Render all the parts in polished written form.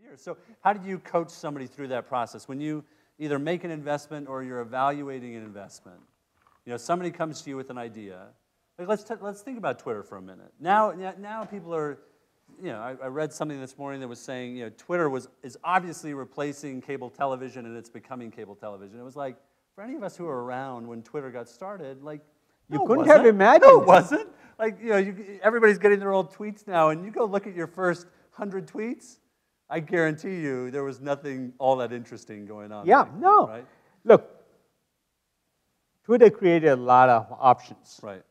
years. So how do you coach somebody through that process? When you either make an investment or you're evaluating an investment, somebody comes to you with an idea. Like let's think about Twitter for a minute. Now people are, I read something this morning that was saying, Twitter is obviously replacing cable television and it's becoming cable television. It was like, for any of us who were around when Twitter got started, like, you couldn't have imagined. No, it wasn't. Like, everybody's getting their old tweets now, and you go look at your first 100 tweets, I guarantee you there was nothing all that interesting going on. Yeah, no. Right? Look, Twitter created a lot of options. Right.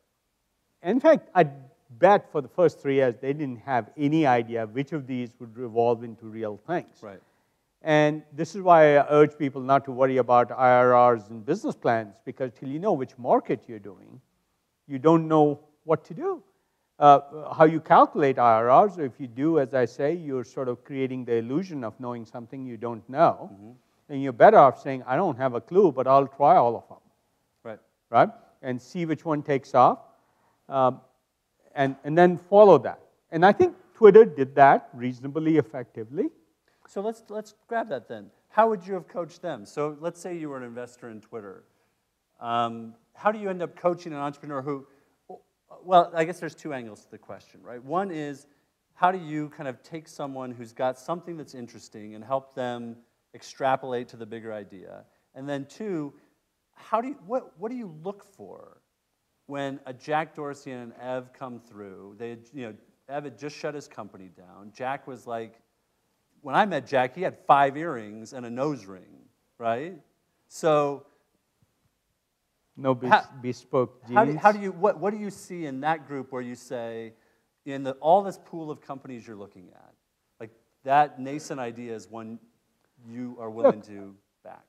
In fact, I bet for the first 3 years, they didn't have any idea which of these would evolve into real things. Right. And this is why I urge people not to worry about IRRs and business plans, because till you know which market you're doing, you don't know what to do. How you calculate IRRs, or if you do, as I say, you're sort of creating the illusion of knowing something you don't know. Mm-hmm. And you're better off saying, I don't have a clue, but I'll try all of them. Right. Right? And see which one takes off, and then follow that. And I think Twitter did that reasonably effectively. So let's grab that then. How would you have coached them? So let's say you were an investor in Twitter. How do you end up coaching an entrepreneur who, well, I guess there's 2 angles to the question, right? One is, how do you kind of take someone who's got something that's interesting and help them extrapolate to the bigger idea? And then 2, what do you look for when a Jack Dorsey and an Ev come through? Ev had just shut his company down. Jack was like, when I met Jack, he had 5 earrings and a nose ring, right? So, no bespoke jeans. What do you see in that group where you say, in all this pool of companies you're looking at, like that nascent idea is one you are willing to back?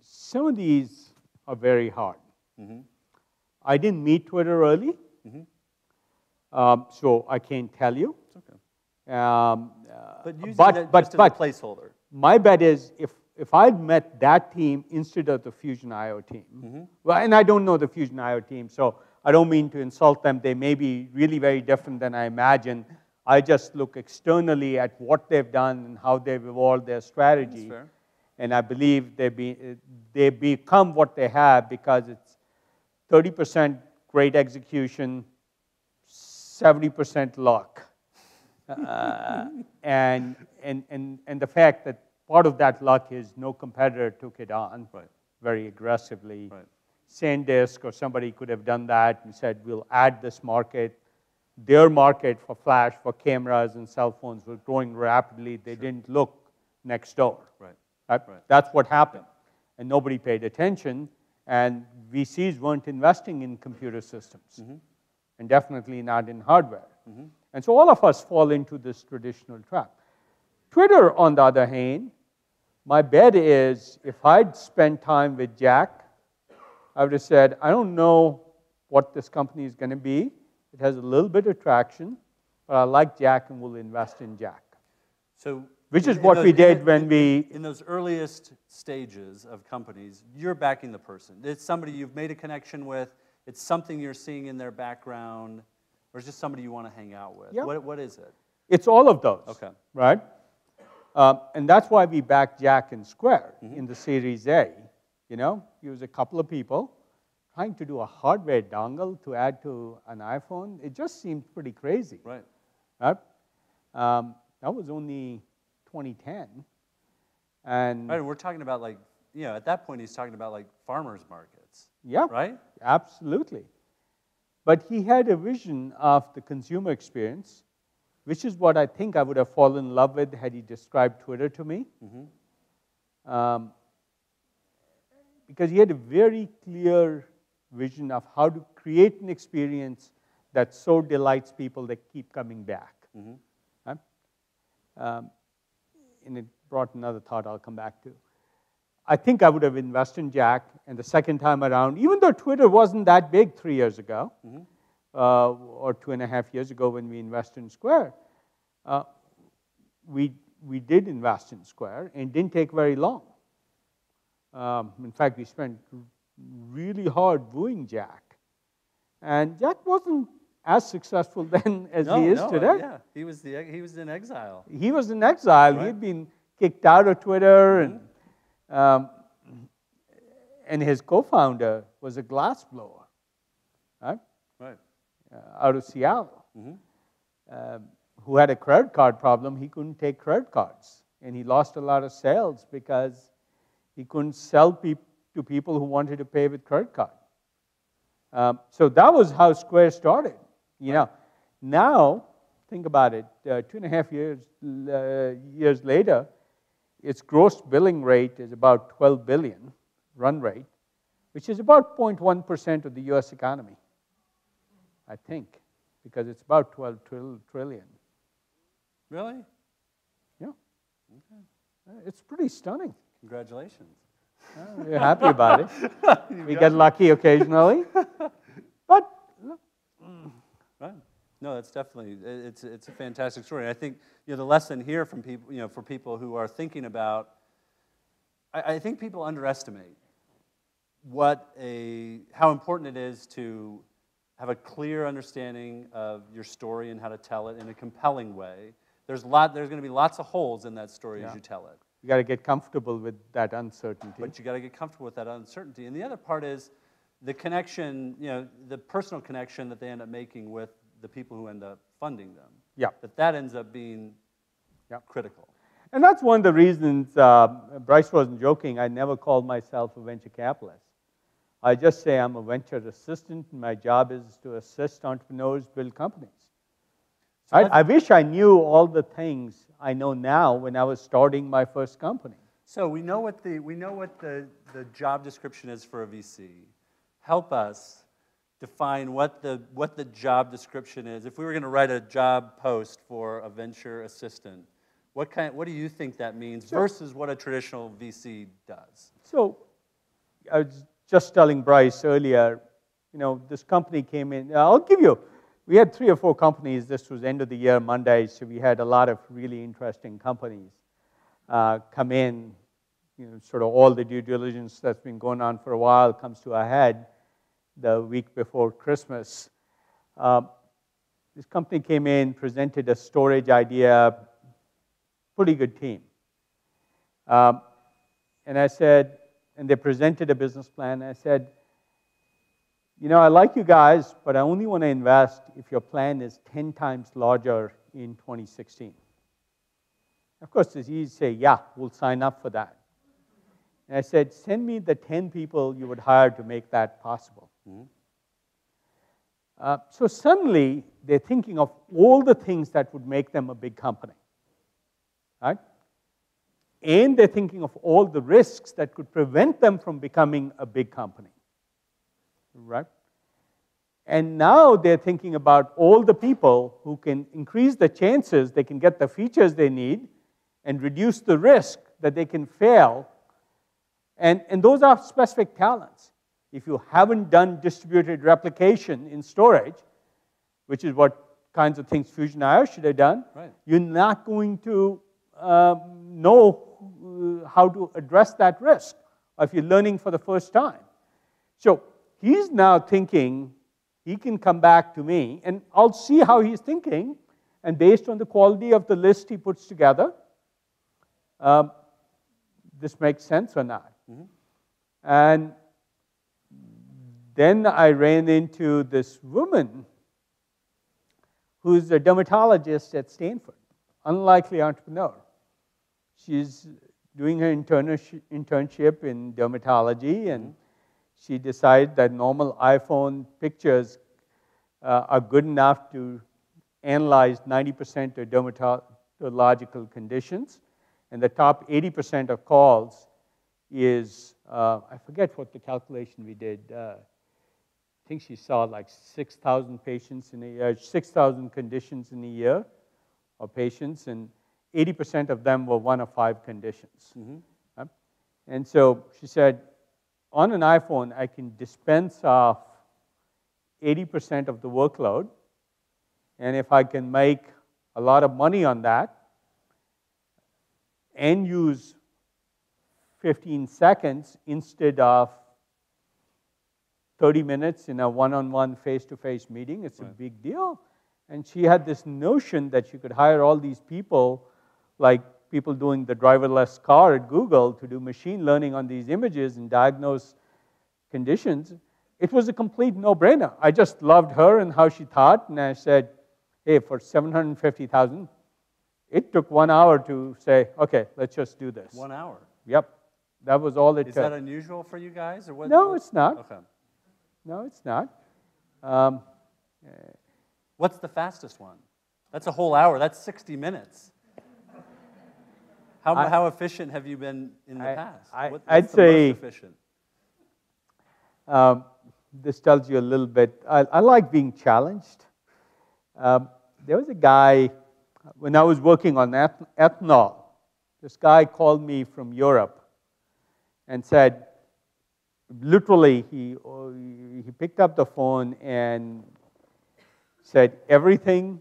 Some of these are very hard. Mm-hmm. I didn't meet Twitter early, so I can't tell you. It's okay. But using that just as a placeholder. My bet is if I'd met that team instead of the Fusion IO team, well, and I don't know the Fusion IO team, so I don't mean to insult them. They may be really very different than I imagine. I just look externally at what they've done and how they've evolved their strategy. That's fair. And I believe they become what they have because it's 30% great execution, 70% luck. And the fact that part of that luck is no competitor took it on very aggressively. Right. SanDisk or somebody could have done that and said, we'll add this market. Their market for flash, for cameras and cell phones was growing rapidly. They didn't look next door. Right. That's what happened. And nobody paid attention. And VCs weren't investing in computer systems. And definitely not in hardware. And so all of us fall into this traditional trap. Twitter, on the other hand, my bet is if I'd spent time with Jack, I would have said, I don't know what this company is going to be. It has a little bit of traction, but I like Jack and will invest in Jack. So, which is what we did when we... In those earliest stages of companies, you're backing the person. It's somebody you've made a connection with. It's something you're seeing in their background. Or is it just somebody you want to hang out with? Yeah. What is it? It's all of those. Okay. Right? And that's why we backed Jack and Square in the Series A. It was a couple of people trying to do a hardware dongle to add to an iPhone. It just seemed pretty crazy. Right. Right? That was only 2010. And right, we're talking about at that point he's talking about farmers markets. Yeah. Right? Absolutely. But he had a vision of the consumer experience, which is what I think I would have fallen in love with had he described Twitter to me. Because he had a very clear vision of how to create an experience that so delights people that keep coming back. And it brought another thought I'll come back to. I think I would have invested in Jack, and the second time around, even though Twitter wasn't that big 3 years ago, or 2.5 years ago when we invested in Square, we did invest in Square, and it didn't take very long. In fact, we spent really hard wooing Jack. And Jack wasn't as successful then as No, he is no, today. yeah, he was in exile. He was in exile. Right. He'd been kicked out of Twitter, and his co-founder was a glassblower, right? Right. Out of Seattle, who had a credit card problem. He couldn't take credit cards, and he lost a lot of sales because he couldn't sell to people who wanted to pay with credit card. So that was how Square started. You know, now think about it. 2.5 years later, its gross billing rate is about 12 billion run rate, which is about 0.1% of the U.S. economy, I think, because it's about 12 trillion. Really? Yeah. Okay. It's pretty stunning. Congratulations. We're happy about it. We get lucky occasionally, but right. No, that's definitely it's a fantastic story. And I think the lesson here from people for people who are thinking about, I think people underestimate how important it is to have a clear understanding of your story and how to tell it in a compelling way. There's going to be lots of holes in that story as you tell it. You got to get comfortable with that uncertainty. But you got to get comfortable with that uncertainty. And the other part is the connection, the personal connection that they end up making with the people who end up funding them. Yeah. That ends up being critical. And that's one of the reasons, Bryce wasn't joking, I never called myself a venture capitalist. I just say I'm a venture assistant, and my job is to assist entrepreneurs build companies. So I wish I knew all the things I know now when I was starting my first company. So we know what the job description is for a VC. Help us define what the job description is. If we were going to write a job post for a venture assistant, what do you think that means versus what a traditional VC does? So I was just telling Bryce earlier, this company came in. We had 3 or 4 companies. This was end of the year, Monday, so we had a lot of really interesting companies come in. Sort of all the due diligence that's been going on for a while comes to a head the week before Christmas. This company came in, presented a storage idea, pretty good team. And I said, and they presented a business plan. I said, I like you guys, but I only want to invest if your plan is 10 times larger in 2016. Of course, it's easy to say, yeah, we'll sign up for that. And I said, send me the 10 people you would hire to make that possible. So suddenly, they're thinking of all the things that would make them a big company, right? And they're thinking of all the risks that could prevent them from becoming a big company, right? And now they're thinking about all the people who can increase the chances they can get the features they need and reduce the risk that they can fail. And those are specific talents. If you haven't done distributed replication in storage, which is what kinds of things Fusion.io should have done, you're not going to know how to address that risk if you're learning for the first time. So he's now thinking he can come back to me, and I'll see how he's thinking, and based on the quality of the list he puts together, this makes sense or not. And then I ran into this woman who's a dermatologist at Stanford, unlikely entrepreneur. She's doing her internship in dermatology, and she decided that normal iPhone pictures are good enough to analyze 90% of dermatological conditions, and the top 80% of calls is, I forget what the calculation we did. I think she saw like 6,000 patients in a year, 6,000 conditions in a year of patients, and 80% of them were 1 of 5 conditions. And so she said, on an iPhone, I can dispense off 80% of the workload, and if I can make a lot of money on that and use 15 seconds instead of 30 minutes in a one-on-one, face-to-face meeting. It's a big deal. And she had this notion that she could hire all these people, like people doing the driverless car at Google, to do machine learning on these images and diagnose conditions. It was a complete no-brainer. I just loved her and how she thought, and I said, hey, for $750,000, it took 1 hour to say, okay, let's just do this. 1 hour? Yep. That was all it took. Is that unusual for you guys? Or what, no, it's not. Okay. No, it's not. What's the fastest one? That's a whole hour. That's 60 minutes. How efficient have you been in the past? I'd the say most efficient? This tells you a little bit. I like being challenged. There was a guy, when I was working on ethanol, this guy called me from Europe and said, literally, he picked up the phone and said everything.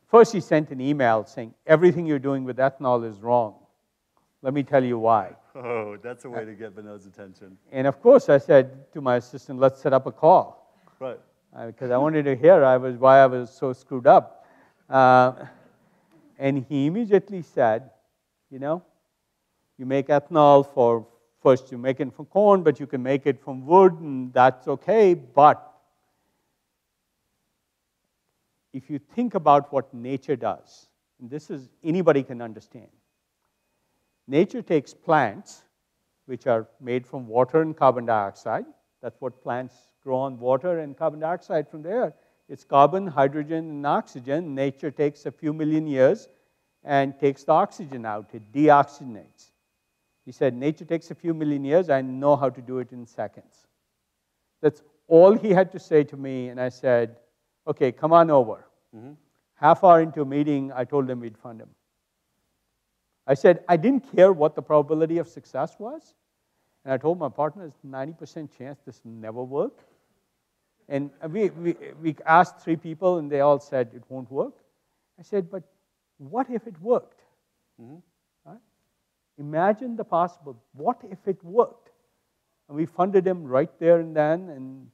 First, he sent an email saying, everything you're doing with ethanol is wrong. Let me tell you why. Oh, that's a way to get Vinod's attention. And of course, I said to my assistant, let's set up a call. Right. Because I wanted to hear why I was so screwed up. And he immediately said, you know, you make ethanol for, first you make it from corn, but you can make it from wood, and that's okay. But if you think about what nature does, and this is, anybody can understand. Nature takes plants, which are made from water and carbon dioxide. That's what plants grow on, water and carbon dioxide from the air. It's carbon, hydrogen, and oxygen. Nature takes a few million years and takes the oxygen out. It deoxygenates. He said, nature takes a few million years. I know how to do it in seconds. That's all he had to say to me, and I said, okay, come on over. Mm-hmm. Half hour into a meeting, I told him we'd fund him. I said, I didn't care what the probability of success was. And I told my partner, there's 90% chance this will never work. And we asked 3 people, and they all said it won't work. I said, but what if it worked? Mm-hmm. Right? Imagine the possible. What if it worked? And we funded him right there and then, and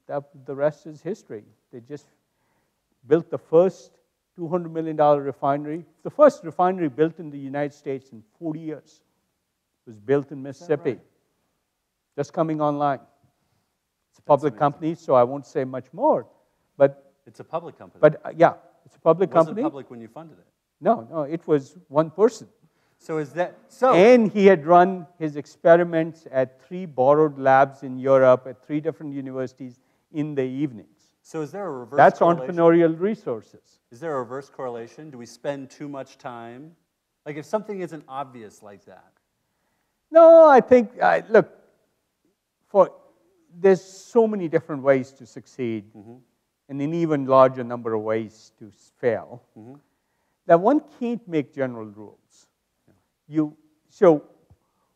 the rest is history. They just built the first $200 million refinery. The first refinery built in the United States in 40 years. It was built in Mississippi. Right? Just coming online. It's a public company, so I won't say much more. But it's a public company. But yeah, it's a public company. It wasn't public when you funded it. No, it was one person. So is that so? And he had run his experiments at 3 borrowed labs in Europe at 3 different universities in the evenings. So is there a reverse That's correlation? Entrepreneurial resources. Is there a reverse correlation? Do we spend too much time? Like if something isn't obvious like that? No, I think, look, there's so many different ways to succeed, mm-hmm. and an even larger number of ways to fail, mm-hmm. that one can't make general rules. Yeah. So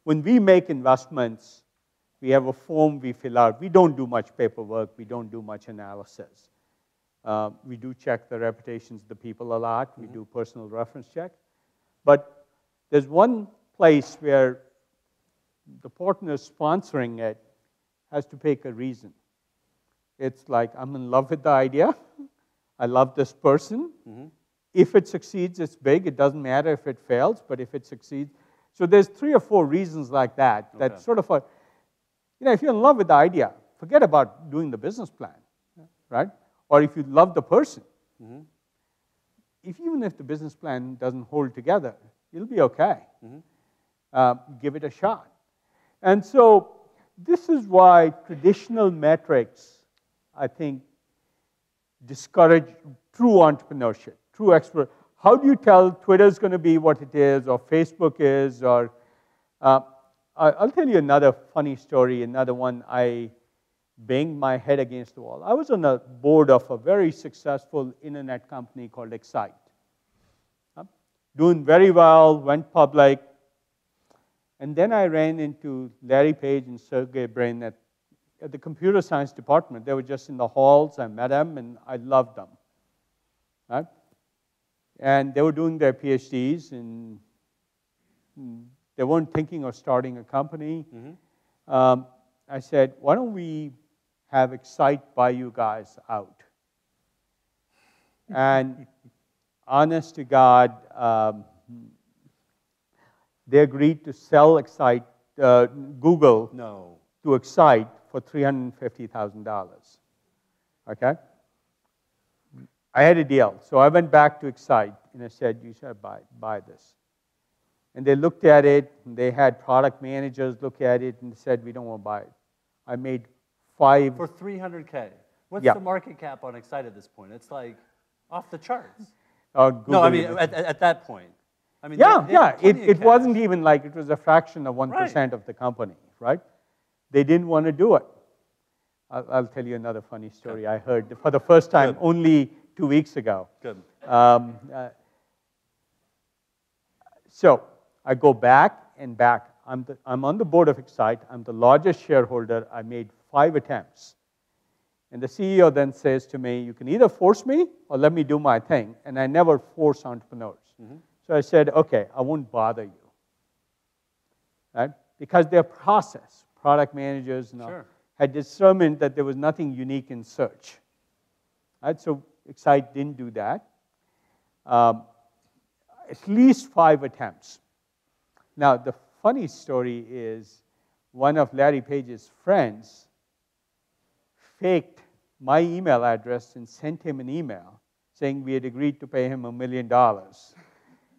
when we make investments, we have a form we fill out. We don't do much paperwork. We don't do much analysis. We do check the reputations of the people a lot. Mm-hmm. We do personal reference check. But there's one place where the partner sponsoring it has to pick a reason. It's like, I'm in love with the idea. I love this person. Mm-hmm. If it succeeds, it's big. It doesn't matter if it fails, but if it succeeds. So there's 3 or 4 reasons like that. Okay. That's sort of a, if you're in love with the idea, forget about doing the business plan, right? Or if you love the person, mm-hmm. Even if the business plan doesn't hold together, you'll be okay. Mm-hmm. Give it a shot. And so this is why traditional metrics, I think, discourage true entrepreneurship, true expert. How do you tell Twitter's going to be what it is, or Facebook is, or I'll tell you another funny story, another one I banged my head against the wall. I was on a board of a very successful internet company called Excite. Doing very well, went public. And then I ran into Larry Page and Sergey Brin at the computer science department. They were just in the halls. I met them, and I loved them. Right? And they were doing their PhDs, and they weren't thinking of starting a company. Mm-hmm. I said, why don't we have Excite buy you guys out. And honest to God, they agreed to sell Excite, Google No. to Excite for $350,000. Okay? I had a deal. So I went back to Excite and I said, you should buy this. And they looked at it, and they had product managers look at it and said, we don't want to buy it. I made five. For $300K. What's Yeah. the market cap on Excite at this point? It's like off the charts. Google No, I mean, image. at that point. I mean, Yeah, they had plenty of it cash. wasn't even like it was a fraction of 1% Right. of the company, right? They didn't want to do it. I'll tell you another funny story I heard for the first time Good. only 2 weeks ago. Good. So I go back and back. I'm on the board of Excite. I'm the largest shareholder. I made 5 attempts. And the CEO then says to me, you can either force me or let me do my thing. And I never force entrepreneurs. Mm-hmm. So I said, okay, I won't bother you. Right? Because their process, product managers Sure. had determined that there was nothing unique in search. Right? So Excite didn't do that. At least 5 attempts. Now, the funny story is one of Larry Page's friends faked my email address and sent him an email saying we had agreed to pay him $1 million.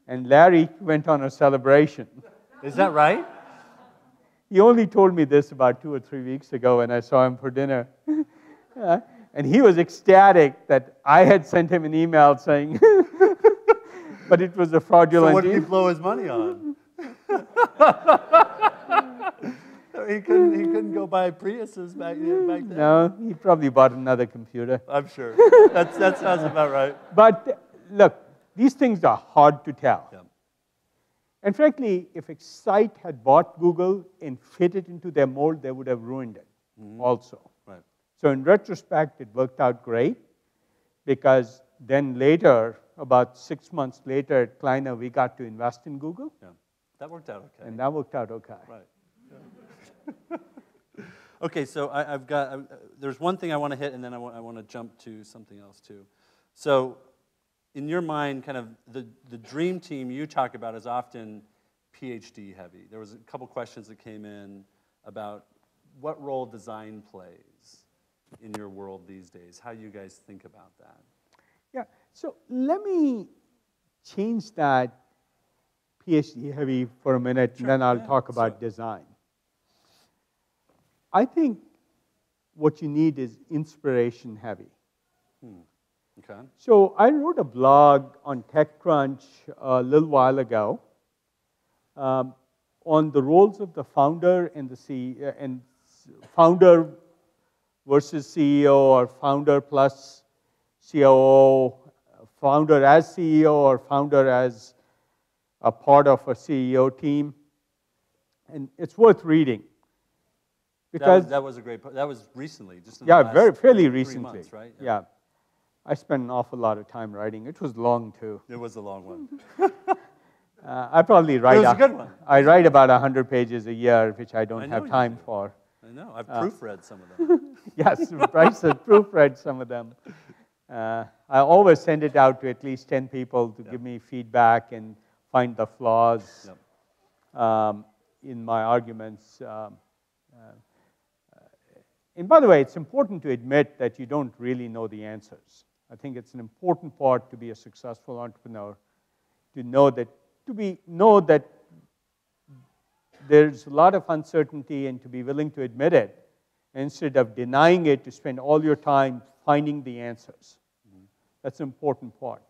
And Larry went on a celebration. Is that right? He only told me this about 2 or 3 weeks ago when I saw him for dinner. And he was ecstatic that I had sent him an email saying, but it was a fraudulent So what did he email. blow his money on? He couldn't go buy Priuses back then. No, he probably bought another computer. I'm sure. That sounds about right. But look, these things are hard to tell. Yeah. And frankly, if Excite had bought Google and fit it into their mold, they would have ruined it also. Right. So in retrospect, it worked out great because then later, about 6 months later at Kleiner, we got to invest in Google. Yeah. That worked out okay. And that worked out okay. Right. Yeah. Okay, so I've got, there's one thing I want to hit, and then I want to jump to something else too. So in your mind, kind of the dream team you talk about is often PhD heavy. There was a couple questions that came in about what role design plays in your world these days. How you guys think about that? Yeah, so let me change that PhD heavy for a minute, Sure. and then I'll Yeah, talk about sure. design. I think what you need is inspiration heavy. Okay. So I wrote a blog on TechCrunch a little while ago on the roles of the founder and the CEO, and founder versus CEO, or founder plus COO, founder as CEO, or founder as a part of a CEO team. And it's worth reading. Because that was a great, that was recently, just in the yeah, last fairly 3 recently. months, right? Yeah. I spent an awful lot of time writing. It was long too. It was a long one. I probably write. It was a good one. I write about 100 pages a year, which I don't I know have you time do. for. I know. I've proofread some of them. Yes, Bryce has proofread some of them. I always send it out to at least 10 people to give me feedback and find the flaws in my arguments. And by the way, it's important to admit that you don't really know the answers. I think it's an important part to be a successful entrepreneur, to know that there's a lot of uncertainty and to be willing to admit it, instead of denying it, to spend all your time finding the answers. That's an important part.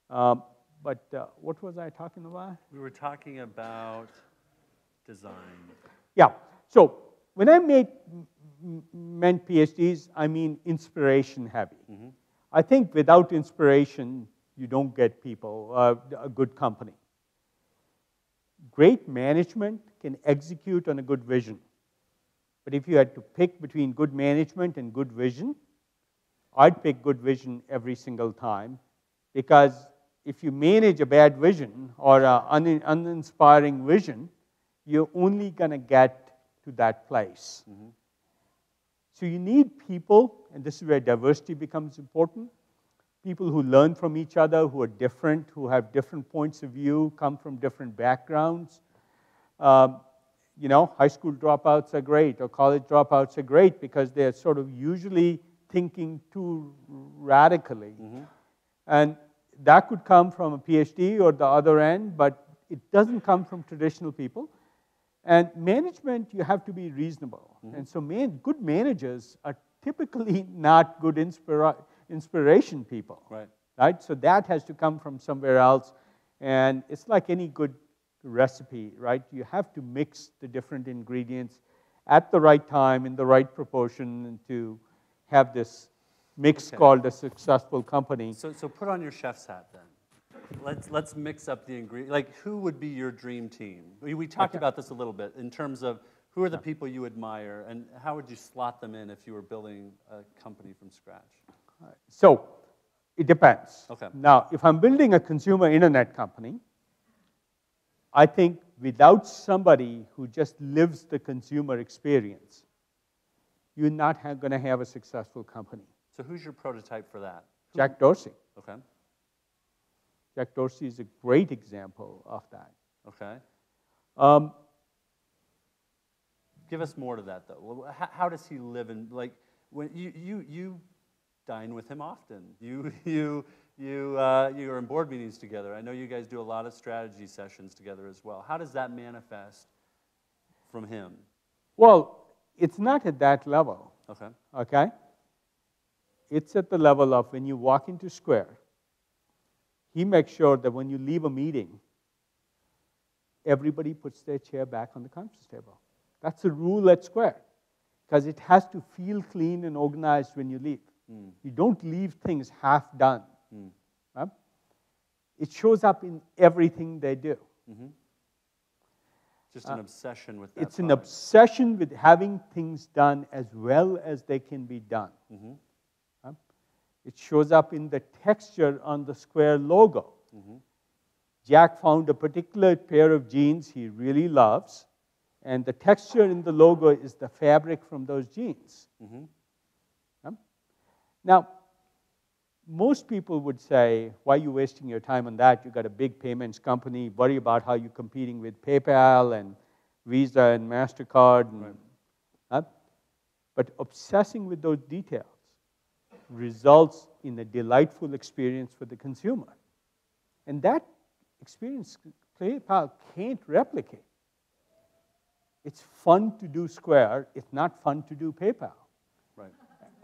But what was I talking about? We were talking about design. Yeah. So when I meant PhDs, I mean inspiration heavy. I think without inspiration, you don't get people, a good company. Great management can execute on a good vision. But if you had to pick between good management and good vision, I'd pick good vision every single time, because if you manage a bad vision or an uninspiring vision, you're only going to get to that place. So you need people, and this is where diversity becomes important, people who learn from each other, who are different, who have different points of view, come from different backgrounds. You know, high school dropouts are great, or college dropouts are great because they're sort of usually thinking too radically. And that could come from a PhD or the other end, but it doesn't come from traditional people. And management, you have to be reasonable. And so good managers are typically not good inspiration people. Right? So that has to come from somewhere else. And it's like any good recipe, right? You have to mix the different ingredients at the right time, in the right proportion, to have this mix called a successful company. So put on your chef's hat then. Let's mix up the ingredients. Like, who would be your dream team? We talked about this a little bit in terms of who are the people you admire, and how would you slot them in if you were building a company from scratch? So it depends. Okay. Now, if I'm building a consumer internet company, I think without somebody who just lives the consumer experience, you're not going to have a successful company. So who's your prototype for that? Jack Dorsey. Okay. Jack Dorsey is a great example of that. Okay. Give us more to that, though. How does he live in, like, when you dine with him often. You're in board meetings together. I know you guys do a lot of strategy sessions together as well. How does that manifest from him? Well, it's not at that level. Okay. Okay? It's at the level of when you walk into Square, he makes sure that when you leave a meeting, everybody puts their chair back on the conference table. That's a rule at Square, because it has to feel clean and organized when you leave. You don't leave things half done. Right? It shows up in everything they do. Just an obsession with that. It's an obsession with having things done as well as they can be done. It shows up in the texture on the Square logo. Jack found a particular pair of jeans he really loves, and the texture in the logo is the fabric from those jeans. Now, most people would say, why are you wasting your time on that? You've got a big payments company. Worry about how you're competing with PayPal and Visa and MasterCard. But obsessing with those details results in a delightful experience for the consumer. And that experience PayPal can't replicate. It's fun to do Square. It's not fun to do PayPal.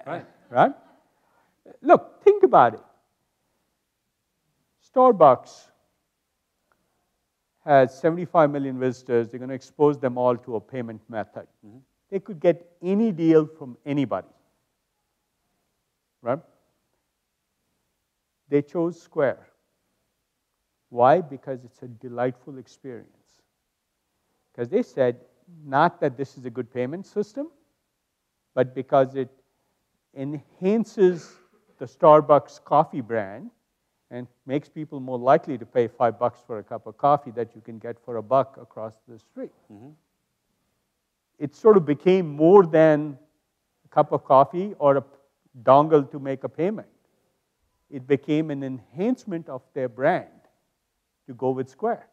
Right? Look, think about it. Starbucks has 75 million visitors. They're going to expose them all to a payment method. They could get any deal from anybody. Right? They chose Square. Why? Because it's a delightful experience. Because they said, not that this is a good payment system, but because it enhances the Starbucks coffee brand and makes people more likely to pay $5 for a cup of coffee that you can get for $1 across the street. It sort of became more than a cup of coffee or a dongle to make a payment. It became an enhancement of their brand to go with Square.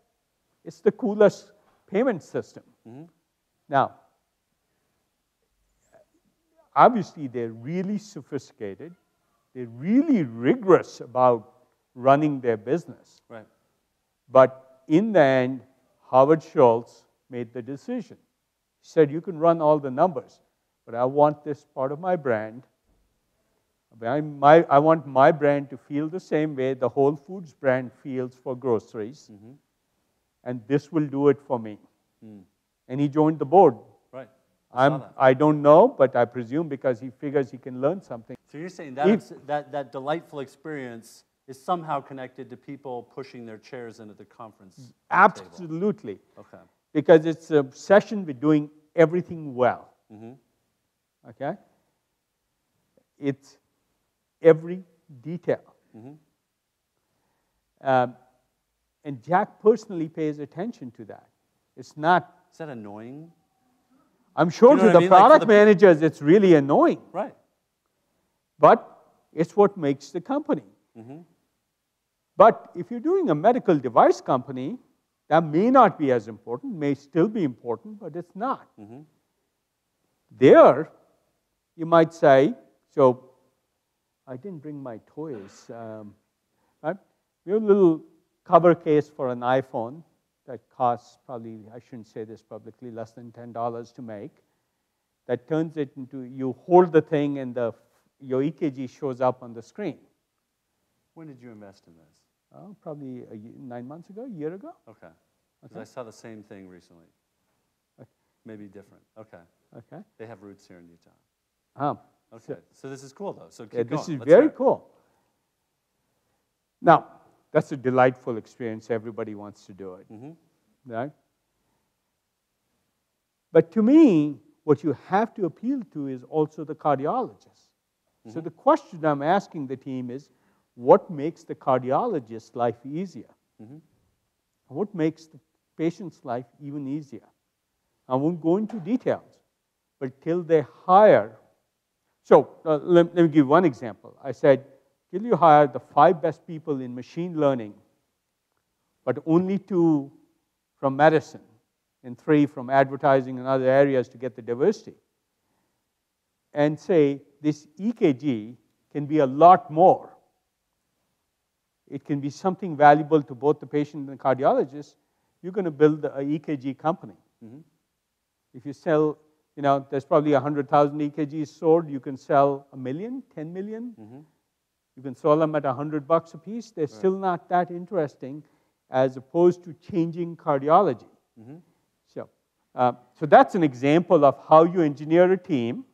It's the coolest payment system. Now, obviously, they're really sophisticated. They're really rigorous about running their business. But in the end, Howard Schultz made the decision. He said, you can run all the numbers, but I want this part of my brand. I want my brand to feel the same way the Whole Foods brand feels for groceries. And this will do it for me. And he joined the board. I don't know, but I presume because he figures he can learn something. So you're saying that delightful experience is somehow connected to people pushing their chairs into the conference Absolutely. table. Okay. Because it's an obsession with doing everything well. Okay? It's every detail. And Jack personally pays attention to that. It's not... Is that annoying? I'm sure You know to what I the mean? Like, for product the managers, it's really annoying, Right. but it's what makes the company. But if you're doing a medical device company, that may not be as important, may still be important, but it's not. There, you might say, so I didn't bring my toys. Right? We have a little cover case for an iPhone that costs probably, I shouldn't say this publicly, less than $10 to make. That turns it into, you hold the thing and your EKG shows up on the screen. When did you invest in this? Oh, probably 9 months ago, a year ago. Okay. Because I saw the same thing recently. Okay. Maybe different. Okay. Okay. They have roots here in Utah. Okay. So this is cool, though. So keep going. This is Let's very hear it. cool. Now, that's a delightful experience. Everybody wants to do it. Right? But to me, what you have to appeal to is also the cardiologist. So the question I'm asking the team is, what makes the cardiologist's life easier? What makes the patient's life even easier? I won't go into details, but till they hire. So let me give one example. I said, till you hire the 5 best people in machine learning, but only 2 from medicine and 3 from advertising and other areas to get the diversity, and say this EKG can be a lot more. It can be something valuable to both the patient and the cardiologist. You're going to build an EKG company. If you sell, there's probably 100,000 EKGs sold. You can sell 1 million, 10 million. You can sell them at $100 a piece. They're still not that interesting as opposed to changing cardiology. So that's an example of how you engineer a team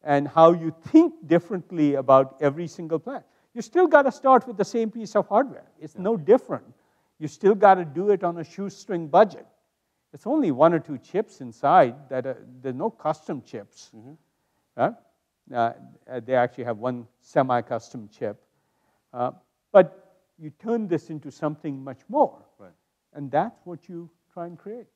and how you think differently about every single plan. You still got to start with the same piece of hardware. It's no different. You still got to do it on a shoestring budget. It's only 1 or 2 chips inside. There's no custom chips. They actually have 1 semi-custom chip. But you turn this into something much more. And that's what you try and create.